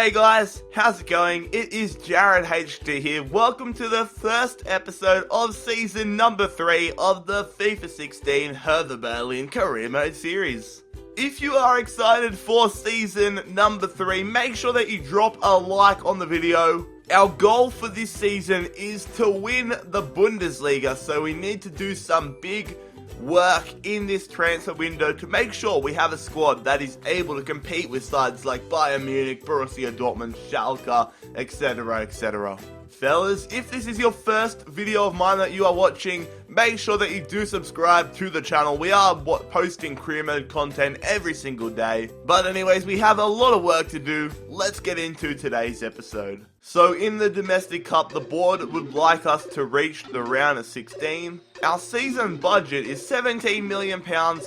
Hey guys, how's it going? It is Jared HD here. Welcome to the first episode of season number 3 of the FIFA 16 Hertha Career Mode series. If you are excited for season number 3, make sure that you drop a like on the video. Our goal for this season is to win the Bundesliga, so we need to do some big work in this transfer window to make sure we have a squad that is able to compete with sides like Bayern Munich, Borussia Dortmund, Schalke, etc, etc. Fellas, if this is your first video of mine that you are watching, make sure that you do subscribe to the channel. We are posting career mode content every single day. But anyways, we have a lot of work to do. Let's get into today's episode. So in the domestic cup, the board would like us to reach the round of 16. Our season budget is £17 million,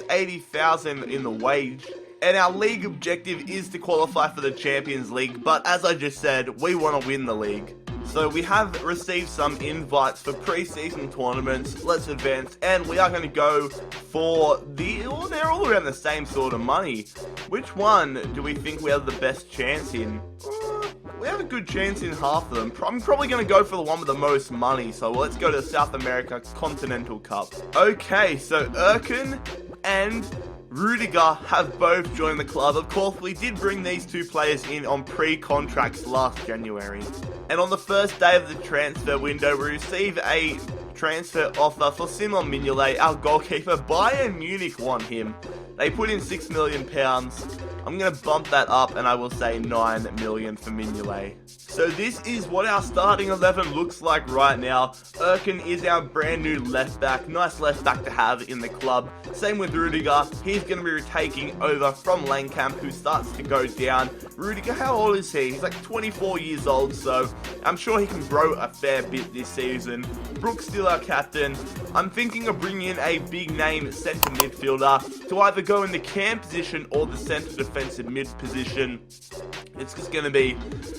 80,000 in the wage. And our league objective is to qualify for the Champions League, but as I just said, we want to win the league. So we have received some invites for pre-season tournaments. Let's advance, and we are going to go for they're all around the same sort of money. Which one do we think we have the best chance in? We have a good chance in half of them. I'm probably going to go for the one with the most money, so let's go to the South America Continental Cup. Okay, so Erkin and Rudiger have both joined the club. Of course, we did bring these two players in on pre-contracts last January. And on the first day of the transfer window, we receive a transfer offer for Simon Mignolet, our goalkeeper. Bayern Munich want him. They put in £6 million. I'm going to bump that up and I will say 9 million for Mignolet. So this is what our starting 11 looks like right now. Erkin is our brand new left back. Nice left back to have in the club. Same with Rudiger. He's going to be taking over from Langkamp, who starts to go down. Rudiger, how old is he? He's like 24 years old, so I'm sure he can grow a fair bit this season. Brook's still our captain. I'm thinking of bringing in a big name centre midfielder to either go in the cam position or the centre defensive mid position. It's just going to be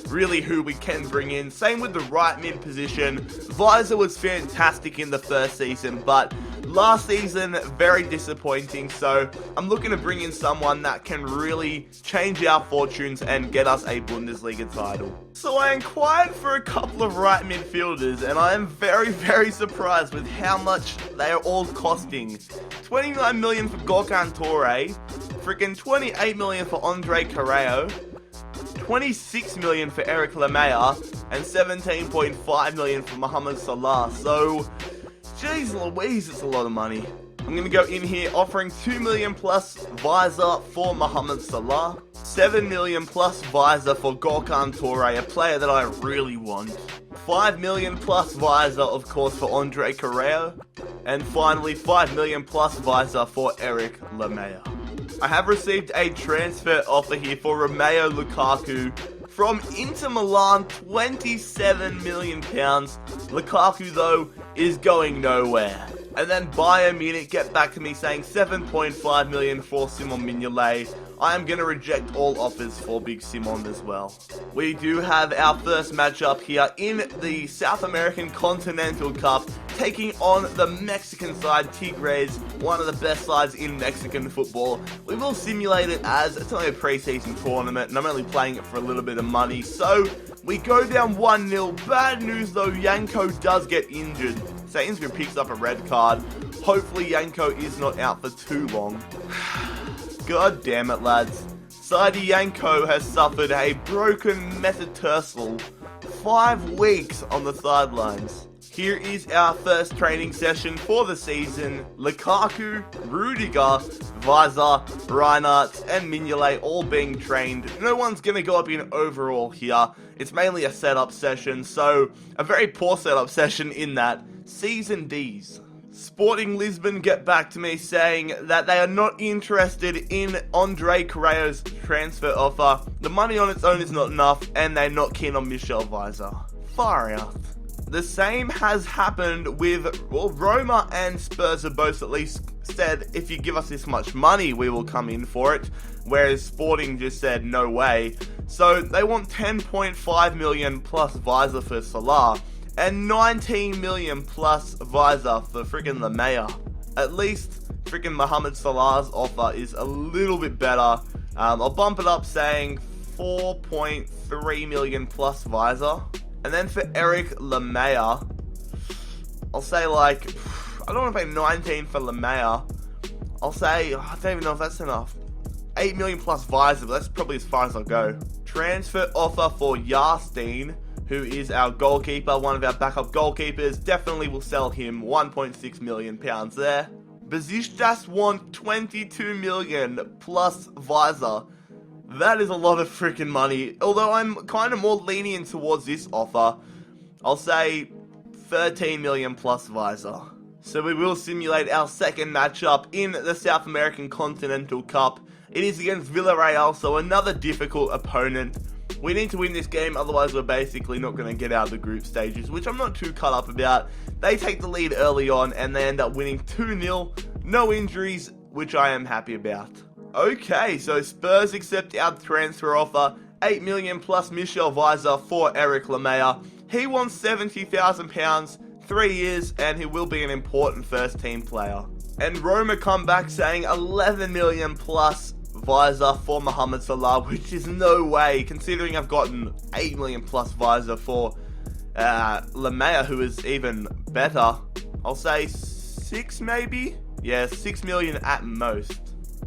really who we can bring in. Same with the right mid position. Weiser was fantastic in the first season, but last season, very disappointing. So I'm looking to bring in someone that can really change our fortunes and get us a Bundesliga title. So I inquired for a couple of right midfielders, and I am very, very surprised with how much they are all costing. 29 million for Gökhan Töre, freaking 28 million for Andre Carreo, 26 million for Eric Lamela, and 17.5 million for Mohamed Salah. So, jeez Louise, it's a lot of money. I'm going to go in here offering 2 million plus Weiser for Mohamed Salah, 7 million plus Weiser for Gökhan Töre, a player that I really want, 5 million plus Weiser, of course, for Andre Carreo, and finally 5 million plus Weiser for Eric Lamela. I have received a transfer offer here for Romeo Lukaku from Inter Milan, £27 million. Lukaku, though, is going nowhere. And then Bayern Munich get back to me saying 7.5 million for Simon Mignolet. I am going to reject all offers for Big Simon as well. We do have our first matchup here in the South American Continental Cup, taking on the Mexican side, Tigres, one of the best sides in Mexican football. We will simulate it as it's only a pre-season tournament, and I'm only playing it for a little bit of money. So we go down 1-0. Bad news though, Yanko does get injured. Sainsbury picks up a red card. Hopefully Yanko is not out for too long. God damn it, lads. Saidi Yanko has suffered a broken metatarsal. 5 weeks on the sidelines. Here is our first training session for the season. Lukaku, Rudiger, Weiser, Reinhardt, and Mignolet all being trained. No one's going to go up in overall here. It's mainly a setup session, so a very poor setup session in that. Season D's. Sporting Lisbon get back to me saying that they are not interested in Andre Carreo's transfer offer. The money on its own is not enough, and they're not keen on Michel Weiser. Far out. The same has happened with, well, Roma and Spurs have both at least said, if you give us this much money, we will come in for it. Whereas Sporting just said, no way. So they want 10.5 million plus Weiser for Salah, and 19 million plus Weiser for freaking Lamela. At least freaking Mohamed Salah's offer is a little bit better. I'll bump it up saying 4.3 million plus visor. And then for Eric Lemaitre, I'll say like, I don't want to pay 19 for Lemaitre. I'll say, I don't even know if that's enough. 8 million plus visor, but that's probably as far as I'll go. Transfer offer for Yarstein, who is our goalkeeper, one of our backup goalkeepers. Definitely will sell him. 1.6 million pounds there. Besiktas want 22 million plus visor. That is a lot of freaking money. Although I'm kind of more lenient towards this offer. I'll say 13 million plus visor. So we will simulate our second matchup in the South American Continental Cup. It is against Villarreal, so another difficult opponent. We need to win this game, otherwise we're basically not going to get out of the group stages, which I'm not too cut up about. They take the lead early on and they end up winning 2-0. No injuries, which I am happy about. Okay, so Spurs accept our transfer offer. 8 million plus Michel Visor for Eric Lemaitre. He wants £70,000, 3 years, and he will be an important first team player. And Roma come back saying 11 million plus visor for Mohamed Salah, which is no way, considering I've gotten 8 million plus visor for Lemaitre, who is even better. I'll say 6 maybe? Yeah, 6 million at most.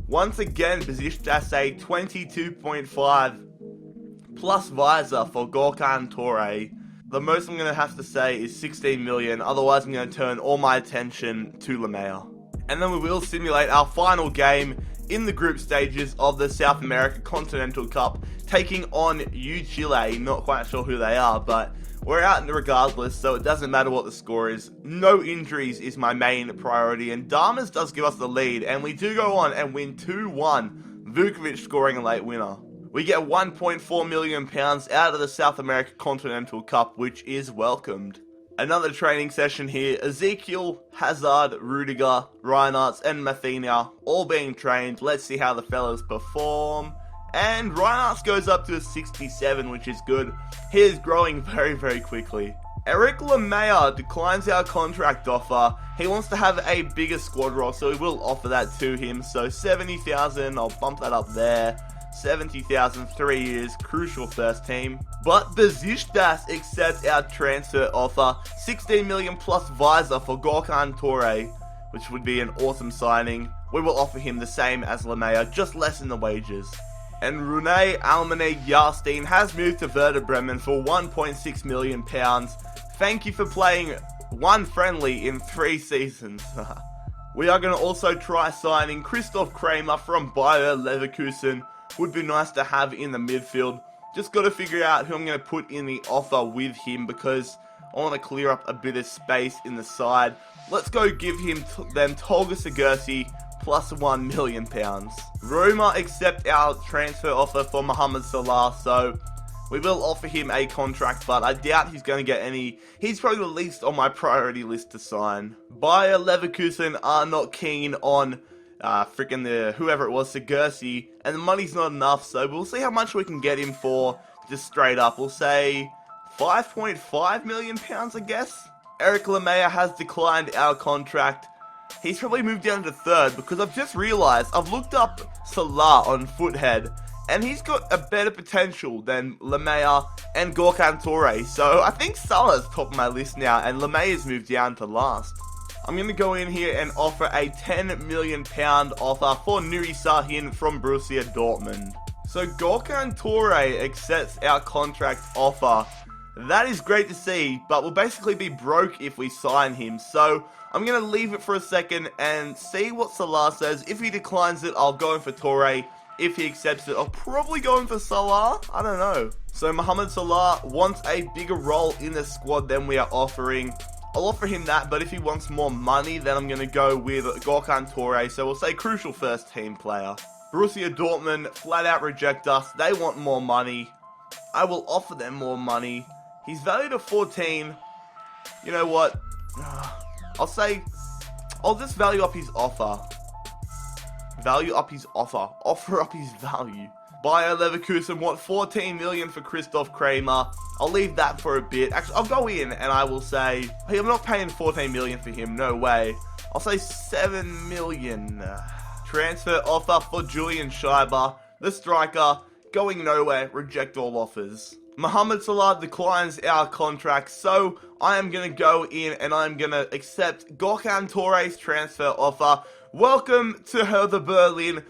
Once again, Besiktas say 22.5 plus visor for Gorkan Toure. The most I'm going to have to say is 16 million, otherwise I'm going to turn all my attention to Lemaitre. And then we will simulate our final game in the group stages of the South America Continental Cup, taking on Chile. Not quite sure who they are, but we're out regardless, so it doesn't matter what the score is. No injuries is my main priority, and Damas does give us the lead, and we do go on and win 2-1, Vukovic scoring a late winner. We get 1.4 million pounds out of the South America Continental Cup, which is welcomed. Another training session here. Ezekiel, Hazard, Rudiger, Reinhardt, and Mathenia all being trained. Let's see how the fellas perform. And Reinhardt goes up to a 67, which is good. He is growing very, very quickly. Eric Lemaitre declines our contract offer. He wants to have a bigger squad role, so we will offer that to him. So 70,000, I'll bump that up there. 70,000, 3 years, crucial first team. But Besiktas accepts our transfer offer. 16 million plus visor for Gorkan Toure, which would be an awesome signing. We will offer him the same as Lemaitre, just less in the wages. And Rune Almane Yarstein has moved to Werder Bremen for 1.6 million pounds. Thank you for playing one friendly in 3 seasons. We are going to also try signing Christoph Kramer from Bayer Leverkusen. Would be nice to have in the midfield. Just got to figure out who I'm going to put in the offer with him, because I want to clear up a bit of space in the side. Let's go give him them Tolga Sigurdsson plus 1 million pounds. Roma accept our transfer offer for Mohamed Salah, so we will offer him a contract, but I doubt he's going to get any. He's probably the least on my priority list to sign. Bayer Leverkusen are not keen on whoever it was, Sigurdsson, and the money's not enough, so we'll see how much we can get him for, just straight up. We'll say 5.5 million pounds, I guess. Eric Lemaitre has declined our contract. He's probably moved down to 3rd, because I've just realised, I've looked up Salah on Foothead, and he's got a better potential than Lemaitre and Gorkan Toure, so I think Salah's top of my list now, and Lemaitre's moved down to last. I'm going to go in here and offer a 10 million pound offer for Nuri Sahin from Borussia Dortmund. So Gorkan Toure accepts our contract offer. That is great to see, but we'll basically be broke if we sign him. So I'm going to leave it for a second and see what Salah says. If he declines it, I'll go in for Toure. If he accepts it, I'll probably go in for Salah. I don't know. So Mohamed Salah wants a bigger role in the squad than we are offering. I'll offer him that, but if he wants more money, then I'm going to go with Gorkan Toure, so we'll say crucial first team player. Borussia Dortmund flat out reject us. They want more money. I will offer them more money. He's valued at 14. You know what? I'll just value up his offer. Value up his offer. Offer up his value. Bayer Leverkusen want 14 million for Christoph Kramer. I'll leave that for a bit. Actually, I'll go in and I will say, hey, I'm not paying 14 million for him. No way. I'll say 7 million. Transfer offer for Julian Scheiber, the striker. going nowhere, reject all offers. Mohamed Salah declines our contract, so I am going to go in and I'm going to accept Gökhan Töre's transfer offer. Welcome to Hertha Berlin,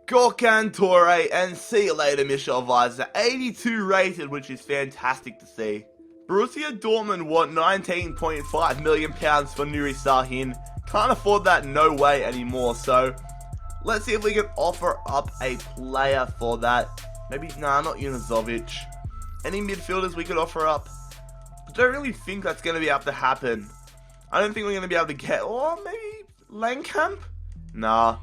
Gökhan Töre, and see you later, Michel Weiser. 82 rated, which is fantastic to see. Borussia Dortmund want £19.5 million for Nuri Sahin. Can't afford that, no way anymore, so let's see if we can offer up a player for that. Maybe, nah, not Unizovic. Any midfielders we could offer up? I don't really think that's going to be able to happen. I don't think we're going to be able to get, or maybe Langkamp? Nah,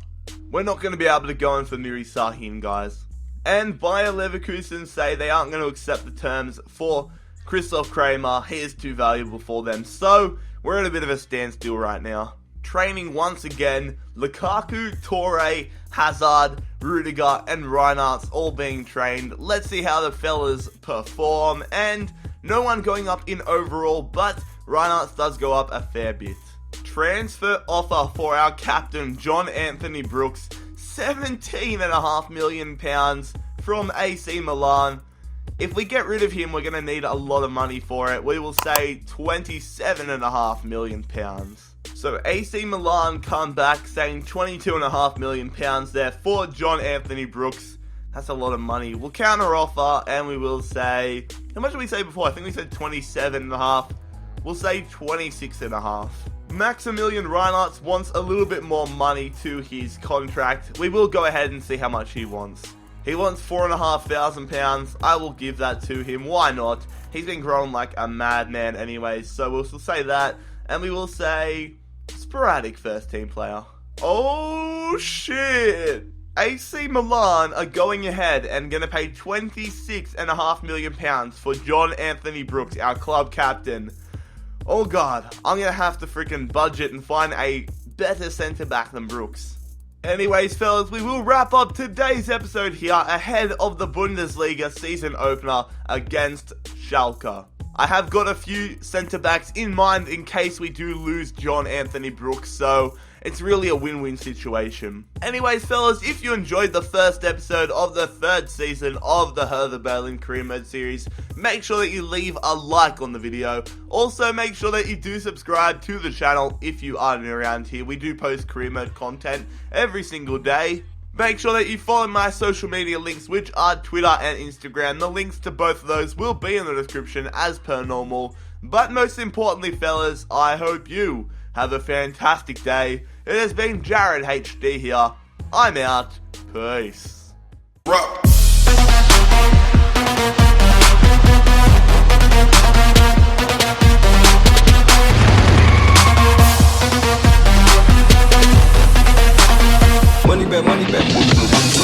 we're not going to be able to go in for Nuri Sahin, guys. And Bayer Leverkusen say they aren't going to accept the terms for Christoph Kramer. He is too valuable for them. So, we're at a bit of a standstill right now. Training once again, Lukaku, Töre, Hazard, Rudiger, and Reinhardt's all being trained. Let's see how the fellas perform, and no one going up in overall, but Reinhardt's does go up a fair bit. Transfer offer for our captain, John Anthony Brooks, £17.5 million from AC Milan. If we get rid of him, we're going to need a lot of money for it. We will say £27.5 million. So AC Milan come back saying £22.5 million there for John Anthony Brooks. That's a lot of money. We'll counter offer and we will say, how much did we say before? I think we said 27.5. We'll say 26.5. Maximilian Reinhardt wants a little bit more money to his contract. We will go ahead and see how much he wants. He wants £4,500. I will give that to him. Why not? He's been growing like a madman anyways. So we'll say that. And we will say sporadic first team player. Oh shit! AC Milan are going ahead and going to pay £26.5 million for John Anthony Brooks, our club captain. Oh god, I'm going to have to freaking budget and find a better centre back than Brooks. Anyways, fellas, we will wrap up today's episode here ahead of the Bundesliga season opener against Schalke. I have got a few centre-backs in mind in case we do lose John Anthony Brooks, so it's really a win-win situation. Anyways, fellas, if you enjoyed the first episode of the third season of the Hertha Berlin Career Mode series, make sure that you leave a like on the video. Also, make sure that you do subscribe to the channel if you are new around here. We do post Career Mode content every single day. Make sure that you follow my social media links, which are Twitter and Instagram. The links to both of those will be in the description as per normal. But most importantly, fellas, I hope you have a fantastic day. It has been Jared HD here. I'm out. Peace. Rock. Money back, money back.